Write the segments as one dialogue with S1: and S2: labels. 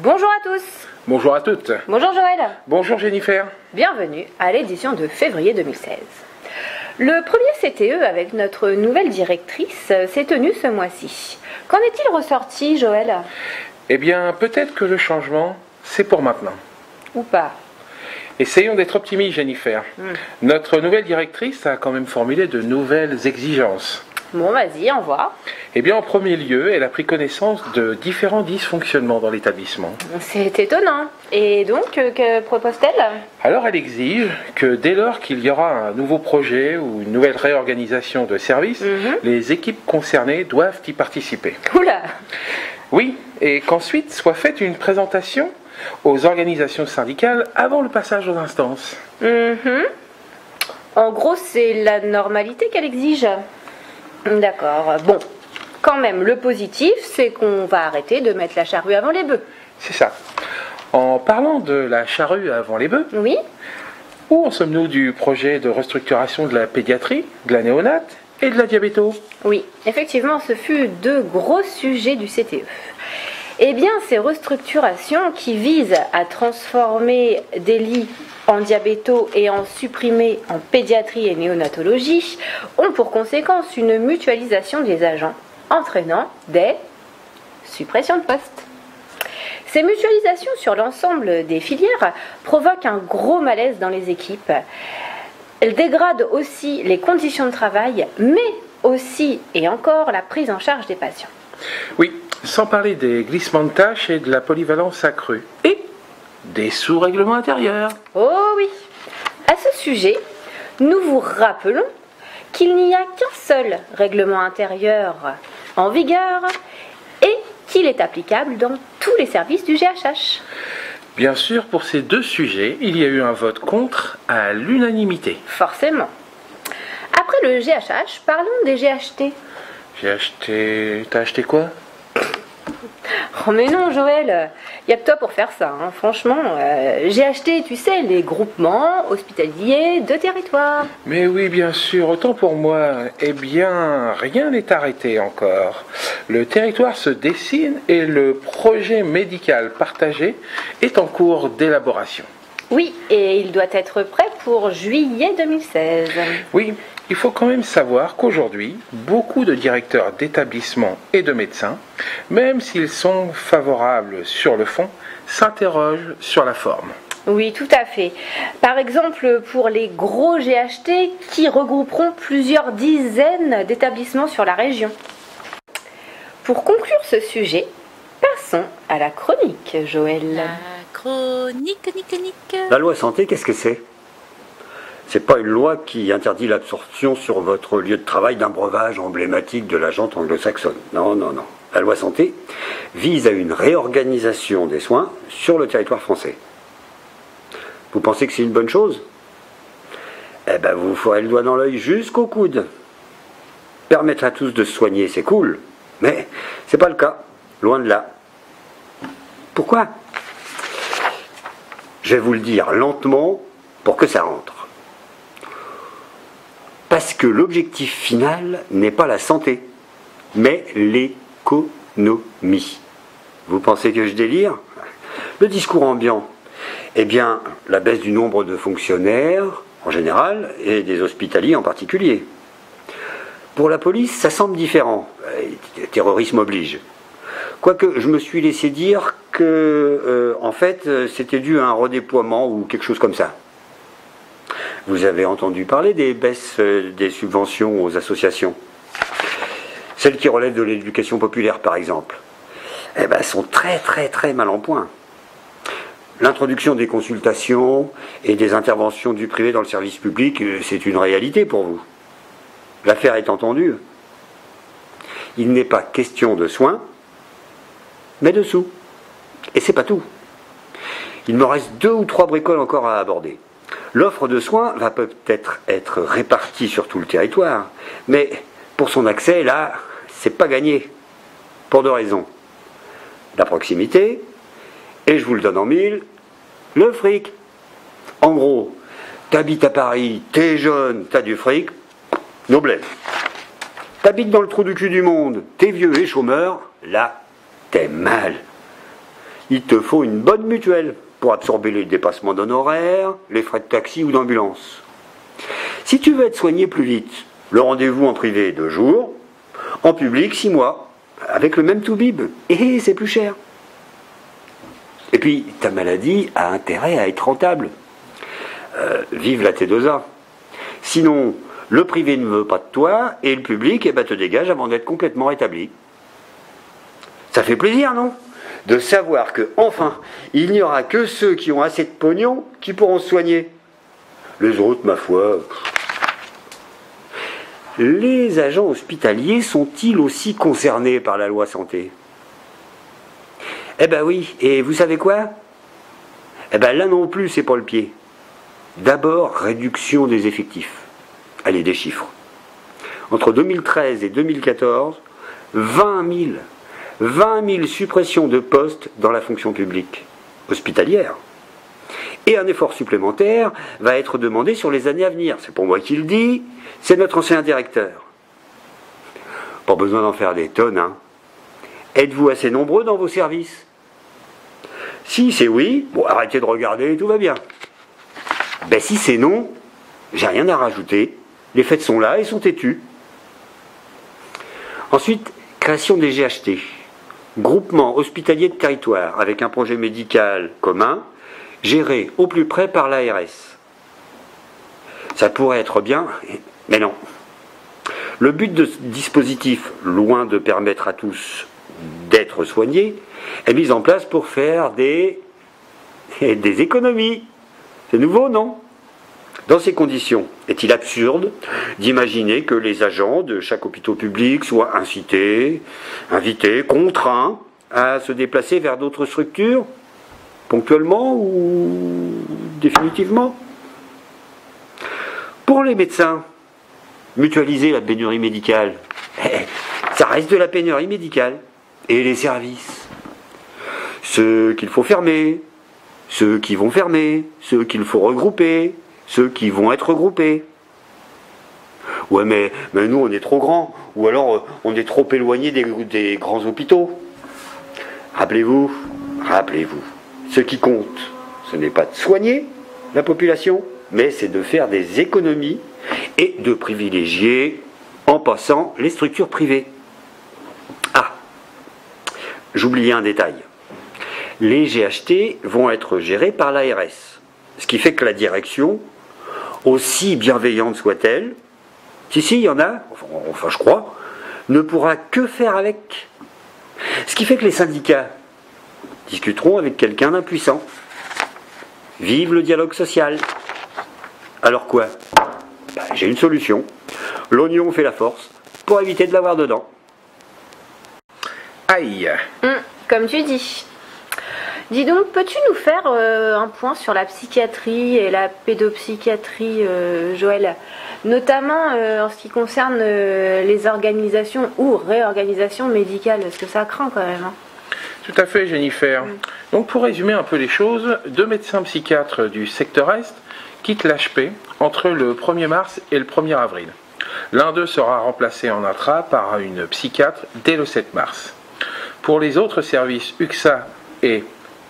S1: Bonjour à tous.
S2: Bonjour à toutes.
S1: Bonjour Joël.
S2: Bonjour Jennifer.
S1: Bienvenue à l'édition de février 2016. Le premier CTE avec notre nouvelle directrice s'est tenu ce mois-ci. Qu'en est-il ressorti, Joël?
S2: Eh bien, peut-être que le changement, c'est pour maintenant.
S1: Ou pas?
S2: Essayons d'être optimistes, Jennifer. Notre nouvelle directrice a quand même formulé de nouvelles exigences.
S1: Bon, vas-y, envoie.
S2: Eh bien, en premier lieu, elle a pris connaissance de différents dysfonctionnements dans l'établissement.
S1: C'est étonnant. Et donc, que propose-t-elle?
S2: Alors, elle exige que dès lors qu'il y aura un nouveau projet ou une nouvelle réorganisation de service, les équipes concernées doivent y participer.
S1: Oula!
S2: Oui, et qu'ensuite soit faite une présentation aux organisations syndicales avant le passage aux instances.
S1: En gros, c'est la normalité qu'elle exige. D'accord. Bon, quand même, le positif, c'est qu'on va arrêter de mettre la charrue avant les bœufs.
S2: C'est ça. En parlant de la charrue avant les bœufs,
S1: Oui?
S2: où en sommes-nous du projet de restructuration de la pédiatrie, de la néonate et de la diabéto?
S1: Oui, effectivement, ce fut deux gros sujets du CTE. Eh bien, ces restructurations qui visent à transformer des lits en diabéto et en supprimer en pédiatrie et néonatologie ont pour conséquence une mutualisation des agents, entraînant des suppressions de postes. Ces mutualisations sur l'ensemble des filières provoquent un gros malaise dans les équipes. Elles dégradent aussi les conditions de travail, mais aussi et encore la prise en charge des patients.
S2: Oui, sans parler des glissements de tâches et de la polyvalence accrue. Et des sous-règlements intérieurs.
S1: Oh oui! À ce sujet, nous vous rappelons qu'il n'y a qu'un seul règlement intérieur en vigueur et qu'il est applicable dans tous les services du GHH.
S2: Bien sûr, pour ces deux sujets, il y a eu un vote contre à l'unanimité.
S1: Forcément. Après le GHH, parlons des GHT.
S2: T'as acheté quoi?
S1: Oh mais non Joël, il y a que toi pour faire ça, hein. Franchement, j'ai acheté, tu sais, les groupements hospitaliers de territoire.
S2: Mais oui, bien sûr, autant pour moi. Eh bien, rien n'est arrêté encore. Le territoire se dessine et le projet médical partagé est en cours d'élaboration.
S1: Oui, et il doit être prêt pour juillet 2016.
S2: Oui, il faut quand même savoir qu'aujourd'hui, beaucoup de directeurs d'établissements et de médecins, même s'ils sont favorables sur le fond, s'interrogent sur la forme.
S1: Oui, tout à fait. Par exemple, pour les gros GHT qui regrouperont plusieurs dizaines d'établissements sur la région. Pour conclure ce sujet, passons à la chronique, Joël.
S3: La chronique, nique.
S4: La loi santé, qu'est-ce que c'est? C'est pas une loi qui interdit l'absorption sur votre lieu de travail d'un breuvage emblématique de la jante anglo-saxonne. Non, non, non. La loi santé vise à une réorganisation des soins sur le territoire français. Vous pensez que c'est une bonne chose? Eh ben, vous ferez le doigt dans l'œil jusqu'au coude. Permettre à tous de se soigner, c'est cool, mais c'est pas le cas. Loin de là. Pourquoi? Je vais vous le dire lentement pour que ça rentre. Parce que l'objectif final n'est pas la santé, mais l'économie. Vous pensez que je délire? Le discours ambiant, eh bien, la baisse du nombre de fonctionnaires en général et des hospitaliers en particulier. Pour la police, ça semble différent. Terrorisme oblige. Quoique je me suis laissé dire que, en fait, c'était dû à un redéploiement ou quelque chose comme ça. Vous avez entendu parler des baisses des subventions aux associations. Celles qui relèvent de l'éducation populaire, par exemple. Eh ben, sont très mal en point. L'introduction des consultations et des interventions du privé dans le service public, c'est une réalité pour vous. L'affaire est entendue. Il n'est pas question de soins, mais de sous. Et c'est pas tout. Il me reste 2 ou 3 bricoles encore à aborder. L'offre de soins va peut-être être répartie sur tout le territoire, mais pour son accès, là, c'est pas gagné. Pour 2 raisons. La proximité, et je vous le donne en 1000, le fric. En gros, t'habites à Paris, t'es jeune, t'as du fric, noblesse. T'habites dans le trou du cul du monde, t'es vieux et chômeur, là, t'es mal. il te faut une bonne mutuelle pour absorber les dépassements d'honoraires, les frais de taxi ou d'ambulance. Si tu veux être soigné plus vite, le rendez-vous en privé 2 jours, en public 6 mois, avec le même toubib, et c'est plus cher. Et puis, ta maladie a intérêt à être rentable. Vive la T2A. Sinon, le privé ne veut pas de toi, et le public te dégage avant d'être complètement rétabli. Ça fait plaisir, non ? De savoir que, enfin, il n'y aura que ceux qui ont assez de pognon qui pourront se soigner. Les autres, ma foi... Les agents hospitaliers sont-ils aussi concernés par la loi santé ? Eh ben oui, et vous savez quoi ? Eh ben là non plus, c'est pas le pied. D'abord, réduction des effectifs. Allez, des chiffres. Entre 2013 et 2014, 20 000 suppressions de postes dans la fonction publique hospitalière. Et un effort supplémentaire va être demandé sur les années à venir. C'est pour moi qui le dis, c'est notre ancien directeur. Pas besoin d'en faire des tonnes, hein. Êtes-vous assez nombreux dans vos services ? Si c'est oui, bon, arrêtez de regarder, tout va bien. Ben si c'est non, j'ai rien à rajouter. Les faits sont là et sont têtus. Ensuite, création des GHT. Groupement hospitalier de territoire, avec un projet médical commun, géré au plus près par l'ARS. Ça pourrait être bien, mais non. Le but de ce dispositif, loin de permettre à tous d'être soignés, est mis en place pour faire des économies. C'est nouveau, non ? Dans ces conditions, est-il absurde d'imaginer que les agents de chaque hôpital public soient invités, contraints à se déplacer vers d'autres structures, ponctuellement ou définitivement ? Pour les médecins, mutualiser la pénurie médicale, ça reste de la pénurie médicale. Et les services ? Ceux qu'il faut fermer, ceux qui vont fermer, ceux qu'il faut regrouper, ceux qui vont être regroupés. Ouais, mais nous, on est trop grands, ou alors on est trop éloigné des grands hôpitaux. Rappelez-vous, ce qui compte, ce n'est pas de soigner la population, mais c'est de faire des économies et de privilégier, en passant, les structures privées. Ah, j'oubliais un détail. Les GHT vont être gérés par l'ARS, ce qui fait que la direction, aussi bienveillante soit-elle, si, il y en a, enfin je crois, ne pourra que faire avec. Ce qui fait que les syndicats discuteront avec quelqu'un d'impuissant. Vive le dialogue social. Alors quoi ? J'ai une solution. L'oignon fait la force pour éviter de l'avoir dedans.
S2: Aïe.
S1: Comme tu dis. Dis donc, peux-tu nous faire un point sur la psychiatrie et la pédopsychiatrie, Joël ? Notamment en ce qui concerne les organisations ou réorganisations médicales, parce que ça craint quand même. Hein.
S2: Tout à fait, Jennifer. Donc, pour résumer un peu les choses, 2 médecins psychiatres du secteur Est quittent l'HP entre le 1er mars et le 1er avril. L'un d'eux sera remplacé en intra par une psychiatre dès le 7 mars. Pour les autres services UXA et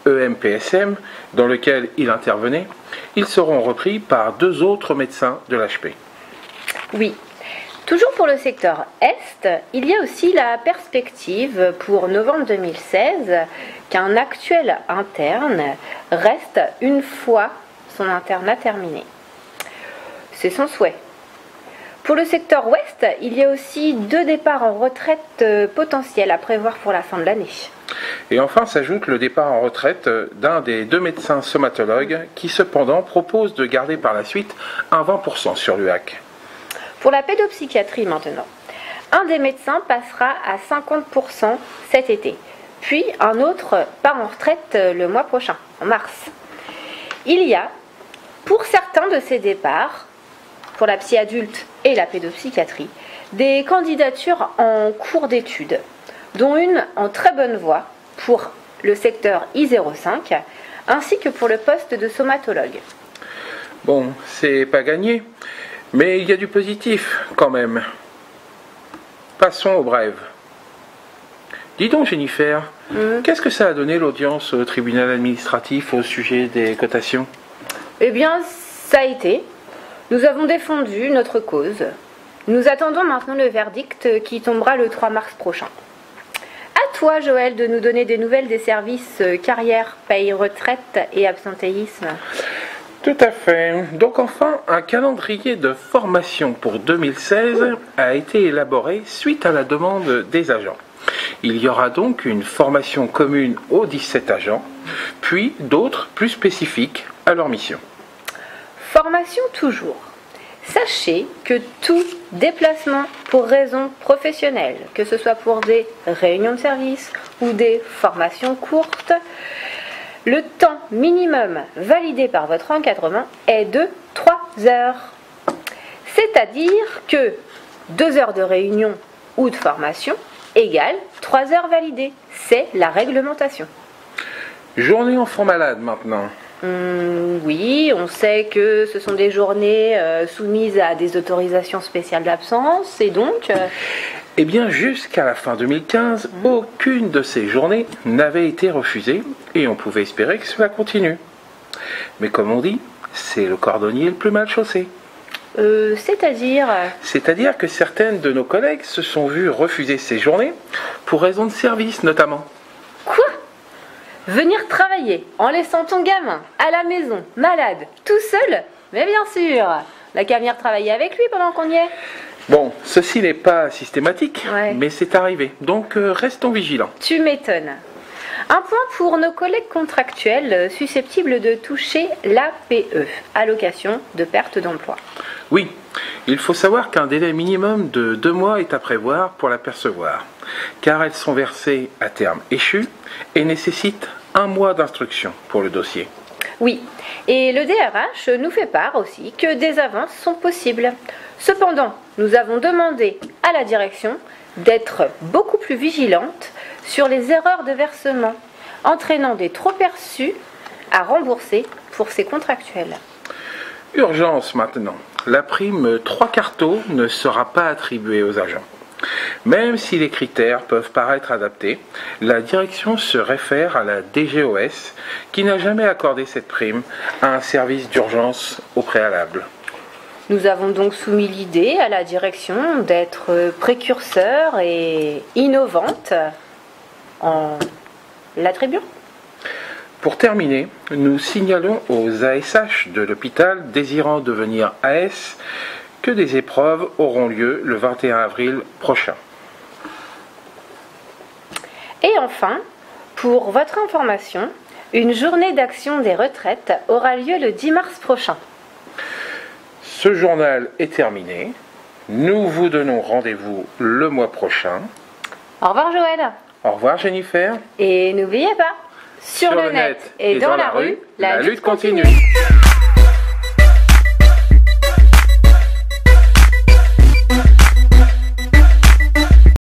S2: EMPSM, dans lesquels il intervenait, ils seront repris par 2 autres médecins de l'HP.
S1: Oui. Toujours pour le secteur Est, il y a aussi la perspective pour novembre 2016 qu'un actuel interne reste une fois son internat terminé. C'est son souhait. Pour le secteur Ouest, il y a aussi 2 départs en retraite potentiels à prévoir pour la fin de l'année.
S2: Et enfin s'ajoute le départ en retraite d'un des 2 médecins somatologues qui cependant propose de garder par la suite un 20% sur l'UAC.
S1: Pour la pédopsychiatrie maintenant, un des médecins passera à 50% cet été, puis un autre part en retraite le mois prochain, en mars. Il y a, pour certains de ces départs, pour la psy adulte et la pédopsychiatrie, des candidatures en cours d'études, dont une en très bonne voie pour le secteur I05, ainsi que pour le poste de somatologue.
S2: Bon, c'est pas gagné, mais il y a du positif quand même. Passons aux brèves. Dis donc Jennifer, qu'est-ce que ça a donné l'audience au tribunal administratif au sujet des cotations?
S1: Eh bien, ça a été. Nous avons défendu notre cause. Nous attendons maintenant le verdict qui tombera le 3 mars prochain. À toi, Joël, de nous donner des nouvelles des services carrière, paye, retraite et absentéisme.
S2: Tout à fait. Donc enfin, un calendrier de formation pour 2016 a été élaboré suite à la demande des agents. Il y aura donc une formation commune aux 17 agents, puis d'autres plus spécifiques à leur mission.
S1: Formation toujours. Sachez que tout déplacement pour raisons professionnelles, que ce soit pour des réunions de service ou des formations courtes, le temps minimum validé par votre encadrement est de 3 heures. C'est-à-dire que 2 heures de réunion ou de formation égale 3 heures validées. C'est la réglementation.
S2: Journée enfant malade maintenant.
S1: Oui, on sait que ce sont des journées soumises à des autorisations spéciales d'absence et donc...
S2: Eh bien, jusqu'à la fin 2015, aucune de ces journées n'avait été refusée et on pouvait espérer que cela continue. Mais comme on dit, c'est le cordonnier le plus mal chaussé.
S1: C'est-à-dire...
S2: C'est-à-dire que certaines de nos collègues se sont vues refuser ces journées pour raison de service notamment.
S1: Quoi? Venir travailler en laissant ton gamin à la maison, malade, tout seul? Mais bien sûr, n'a qu'à venir travailler avec lui pendant qu'on y est.
S2: Bon, ceci n'est pas systématique,
S1: Ouais.
S2: mais c'est arrivé, donc restons vigilants.
S1: Tu m'étonnes. Un point pour nos collègues contractuels susceptibles de toucher l'APE, allocation de perte d'emploi.
S2: Oui, il faut savoir qu'un délai minimum de 2 mois est à prévoir pour la percevoir, car elles sont versées à terme échu et nécessitent 1 mois d'instruction pour le dossier.
S1: Oui, et le DRH nous fait part aussi que des avances sont possibles. Cependant, nous avons demandé à la direction d'être beaucoup plus vigilante sur les erreurs de versement, entraînant des trop-perçus à rembourser pour ces contractuels.
S2: Urgence maintenant. La prime 3 quartos ne sera pas attribuée aux agents. Même si les critères peuvent paraître adaptés, la direction se réfère à la DGOS qui n'a jamais accordé cette prime à un service d'urgence au préalable.
S1: Nous avons donc soumis l'idée à la direction d'être précurseur et innovante en l'attribuant.
S2: Pour terminer, nous signalons aux ASH de l'hôpital désirant devenir AS que des épreuves auront lieu le 21 avril prochain.
S1: Et enfin, pour votre information, une journée d'action des retraites aura lieu le 10 mars prochain.
S2: Ce journal est terminé. Nous vous donnons rendez-vous le mois prochain.
S1: Au revoir Joël.
S2: Au revoir Jennifer.
S1: Et n'oubliez pas, sur le net et dans la rue, la lutte continue.